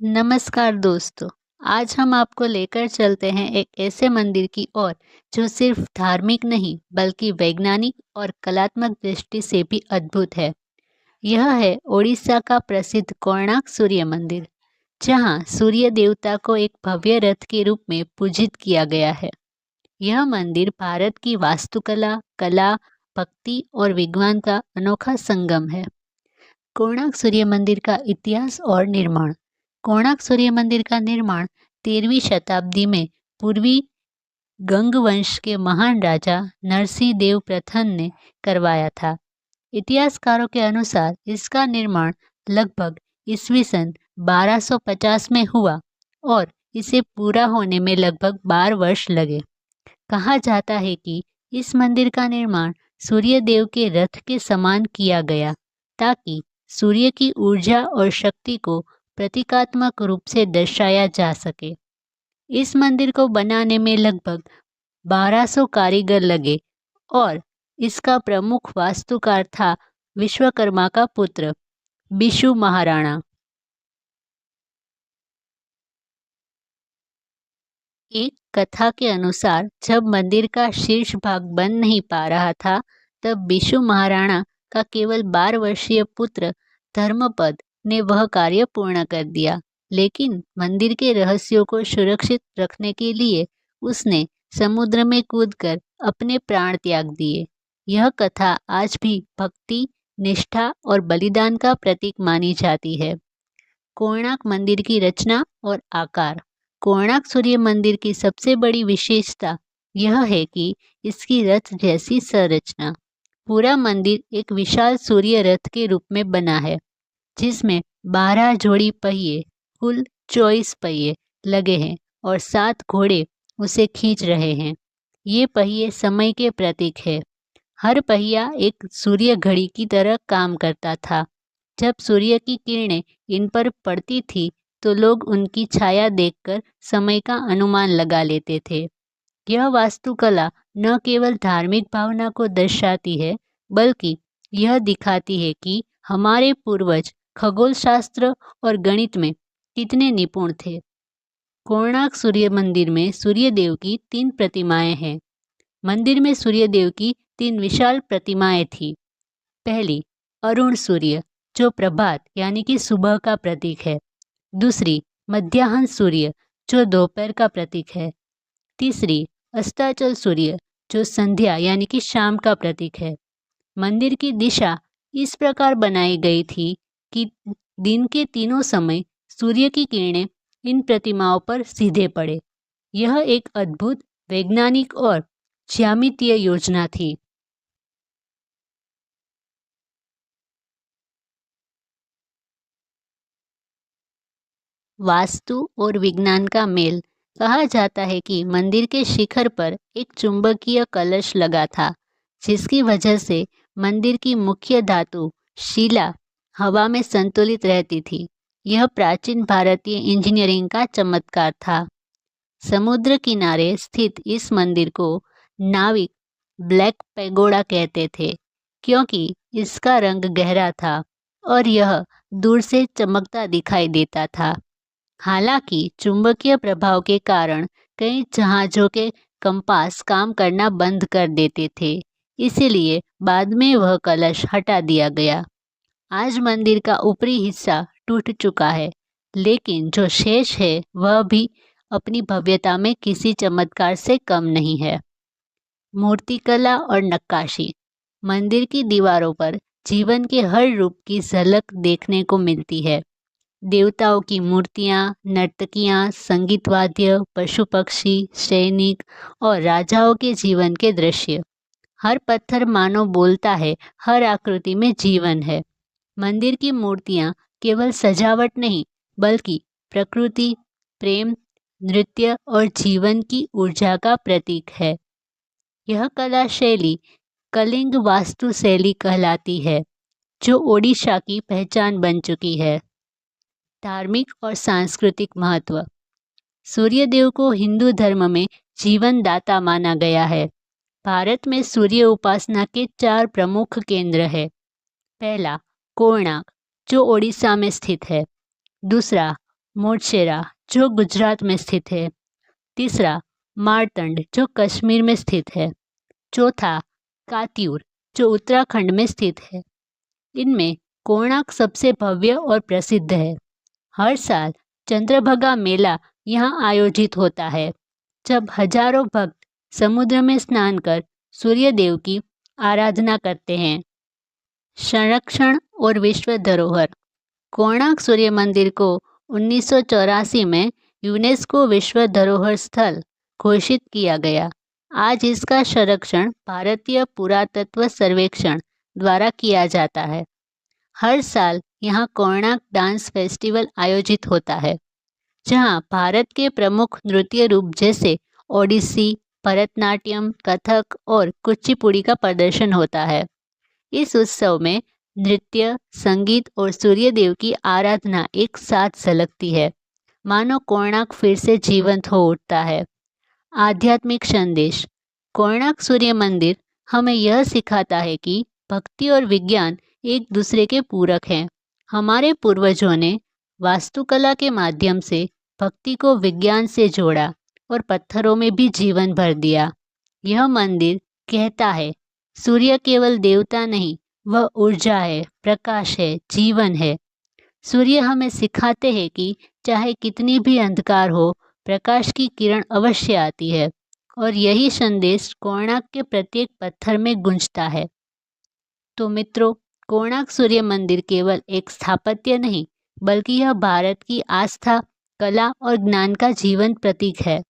नमस्कार दोस्तों। आज हम आपको लेकर चलते हैं एक ऐसे मंदिर की ओर जो सिर्फ धार्मिक नहीं बल्कि वैज्ञानिक और कलात्मक दृष्टि से भी अद्भुत है। यह है ओडिशा का प्रसिद्ध कोणार्क सूर्य मंदिर, जहां सूर्य देवता को एक भव्य रथ के रूप में पूजित किया गया है। यह मंदिर भारत की वास्तुकला, कला, भक्ति और विज्ञान का अनोखा संगम है। कोणार्क सूर्य मंदिर का इतिहास और निर्माण। कोणार्क सूर्य मंदिर का निर्माण 13वीं शताब्दी में पूर्वी गंग वंश के महान राजा नरसिंह देव प्रथम ने करवाया था। इतिहासकारों के अनुसार इसका निर्माण लगभग ईस्वी सन 1250 में हुआ और इसे पूरा होने में लगभग 12 वर्ष लगे। कहा जाता है कि इस मंदिर का निर्माण सूर्य देव के रथ के समान किया गया, ताकि सूर्य की ऊर्जा और शक्ति को प्रतीकात्मक रूप से दर्शाया जा सके। इस मंदिर को बनाने में लगभग 1200 कारीगर लगे और इसका प्रमुख वास्तुकार था विश्वकर्मा का पुत्र बिशु महाराणा। एक कथा के अनुसार जब मंदिर का शीर्ष भाग बन नहीं पा रहा था, तब बिशु महाराणा का केवल 12 वर्षीय पुत्र धर्मपद ने वह कार्य पूर्ण कर दिया। लेकिन मंदिर के रहस्यों को सुरक्षित रखने के लिए उसने समुद्र में कूदकर अपने प्राण त्याग दिए। यह कथा आज भी भक्ति, निष्ठा और बलिदान का प्रतीक मानी जाती है। कोणार्क मंदिर की रचना और आकार। कोणार्क सूर्य मंदिर की सबसे बड़ी विशेषता यह है कि इसकी रथ जैसी संरचना। पूरा मंदिर एक विशाल सूर्य रथ के रूप में बना है, जिसमें 12 जोड़ी पहिए, कुल 24 पहिए लगे हैं और 7 घोड़े उसे खींच रहे हैं। ये पहिए समय के प्रतीक है। हर पहिया एक सूर्य घड़ी की तरह काम करता था। जब सूर्य की किरणें इन पर पड़ती थी, तो लोग उनकी छाया देखकर समय का अनुमान लगा लेते थे। यह वास्तुकला न केवल धार्मिक भावना को दर्शाती है, बल्कि यह दिखाती है कि हमारे पूर्वज खगोल शास्त्र और गणित में कितने निपुण थे। कोणार्क सूर्य मंदिर में सूर्यदेव की 3 प्रतिमाएं हैं। मंदिर में सूर्यदेव की 3 विशाल प्रतिमाएं थी। पहली, अरुण सूर्य, जो प्रभात यानी कि सुबह का प्रतीक है। दूसरी, मध्याह्न सूर्य, जो दोपहर का प्रतीक है। तीसरी, अस्ताचल सूर्य, जो संध्या यानी कि शाम का प्रतीक है। मंदिर की दिशा इस प्रकार बनाई गई थी कि दिन के तीनों समय सूर्य की किरणें इन प्रतिमाओं पर सीधे पड़े। यह एक अद्भुत वैज्ञानिक और ज्यामितीय योजना थी। वास्तु और विज्ञान का मेल। कहा जाता है कि मंदिर के शिखर पर एक चुंबकीय कलश लगा था, जिसकी वजह से मंदिर की मुख्य धातु शिला हवा में संतुलित रहती थी। यह प्राचीन भारतीय इंजीनियरिंग का चमत्कार था। समुद्र किनारे स्थित इस मंदिर को नाविक ब्लैक पैगोडा कहते थे, क्योंकि इसका रंग गहरा था और यह दूर से चमकता दिखाई देता था। हालांकि चुंबकीय प्रभाव के कारण कई जहाज़ों के कंपास काम करना बंद कर देते थे, इसलिए बाद में वह कलश हटा दिया गया। आज मंदिर का ऊपरी हिस्सा टूट चुका है, लेकिन जो शेष है वह भी अपनी भव्यता में किसी चमत्कार से कम नहीं है। मूर्तिकला और नक्काशी। मंदिर की दीवारों पर जीवन के हर रूप की झलक देखने को मिलती है। देवताओं की मूर्तियाँ, नर्तकियाँ, संगीत वाद्य, पशु पक्षी, सैनिक और राजाओं के जीवन के दृश्य। हर पत्थर मानो बोलता है, हर आकृति में जीवन है। मंदिर की मूर्तियाँ केवल सजावट नहीं, बल्कि प्रकृति, प्रेम, नृत्य और जीवन की ऊर्जा का प्रतीक है। यह कला शैली कलिंग वास्तु शैली कहलाती है, जो ओडिशा की पहचान बन चुकी है। धार्मिक और सांस्कृतिक महत्व। सूर्यदेव को हिंदू धर्म में जीवन दाता माना गया है। भारत में सूर्य उपासना के 4 प्रमुख केंद्र हैं। पहला, कोणार्क, जो ओडिशा में स्थित है। दूसरा, मोढेरा जो गुजरात में स्थित है। तीसरा, मारतंड जो कश्मीर में स्थित है। चौथा, कात्यूर जो उत्तराखंड में स्थित है। इनमें कोणार्क सबसे भव्य और प्रसिद्ध है। हर साल चंद्रभागा मेला यहाँ आयोजित होता है, जब हजारों भक्त समुद्र में स्नान कर सूर्य देव की आराधना करते हैं। संरक्षण और विश्व धरोहर। कोणार्क सूर्य मंदिर को 1984 में यूनेस्को विश्व धरोहर स्थल घोषित किया गया। आज इसका संरक्षण भारतीय पुरातत्व सर्वेक्षण द्वारा किया जाता है। हर साल यहाँ कोणार्क डांस फेस्टिवल आयोजित होता है, जहाँ भारत के प्रमुख नृत्य रूप जैसे ओडिसी, भरतनाट्यम, कथक और कुचिपुड़ी का प्रदर्शन होता है। इस उत्सव में नृत्य, संगीत और सूर्य देव की आराधना एक साथ झलकती है, मानो कोणार्क फिर से जीवंत हो उठता है। आध्यात्मिक संदेश। कोणार्क सूर्य मंदिर हमें यह सिखाता है कि भक्ति और विज्ञान एक दूसरे के पूरक हैं। हमारे पूर्वजों ने वास्तुकला के माध्यम से भक्ति को विज्ञान से जोड़ा और पत्थरों में भी जीवन भर दिया। यह मंदिर कहता है, सूर्य केवल देवता नहीं, वह ऊर्जा है, प्रकाश है, जीवन है। सूर्य हमें सिखाते हैं कि चाहे कितनी भी अंधकार हो, प्रकाश की किरण अवश्य आती है, और यही संदेश कोणार्क के प्रत्येक पत्थर में गूंजता है। तो मित्रों, कोणार्क सूर्य मंदिर केवल एक स्थापत्य नहीं, बल्कि यह भारत की आस्था, कला और ज्ञान का जीवंत प्रतीक है।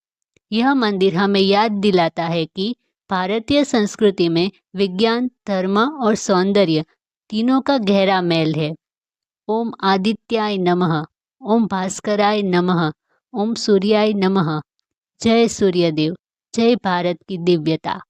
यह मंदिर हमें याद दिलाता है कि भारतीय संस्कृति में विज्ञान, धर्म और सौंदर्य तीनों का गहरा मेल है। ओम आदित्याय नमः, ओम भास्कराय नमः, ओम सूर्याय नमः। जय सूर्यदेव, जय भारत की दिव्यता।